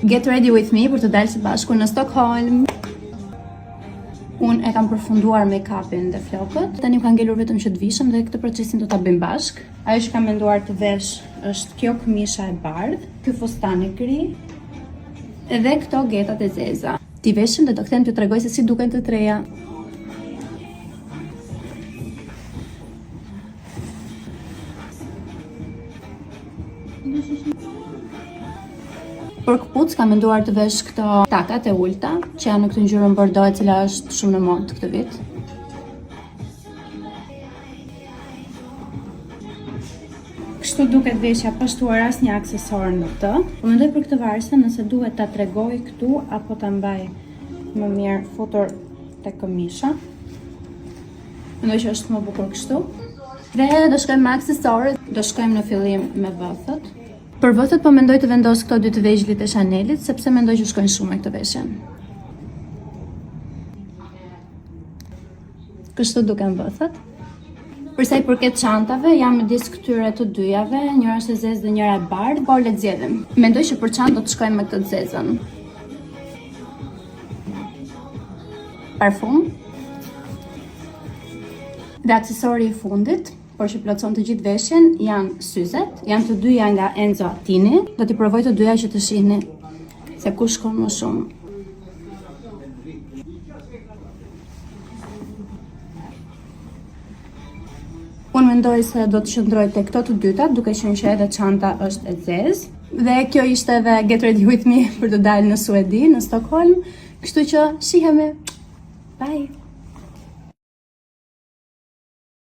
Get ready with me për të dalë së bashku në Stockholm. Unë e kam përfunduar make-upin dhe flokët. Tani kam ngelur vetëm që të vishëm dhe këtë procesin do ta bëjmë bashk. Ajo që kam menduar të vesh është kjo këmisha e bardhë, ky fustan e gri dhe këto getat e zeza. Ti veshëm dhe do kthem t'ju tregoj se si duken të treja. Për këpucë kam menduar të vesh këto takat e ulta, që janë në këtë ngjyrën bordeaux, e cila është shumë në modë këtë vit. Kështu duket veshja pa shtuar asnjë aksesor në të. Po mendoj për këtë varëse nëse duhet ta tregoj këtu apo ta mbaj më mirë futur tek këmisha. Mendoj që është më bukur kështu. Dhe do shkojmë me aksesorët, do shkojmë në fillim me vëthët. Për vëthët po mendoj të vendos këto dy të vegjëlit e Chanelit, sepse mendoj që shkojnë shumë me këtë veshje. Kështu duken vëthët. Për sa i përket çantave, jam midis këtyre të dyjave, njëra është e zezë dhe njëra e bardhë, por le të zgjedhim. Mendoj që për çantë do të shkojmë me këtë të zezën. Parfum. Dhe aksesori i fundit, por që plotson të gjithë veshjen, janë syzet, janë të dyja nga Enzo Attini. Do t'i provoj të dyja që të shihni se ku shkon më shumë. Unë mendoj se do të qëndroj tek këto të dyta, duke qenë që edhe çanta është e zezë. Dhe kjo ishte edhe Get Ready With Me për të dalë në Suedi, në Stockholm. Kështu që shihemi. Bye!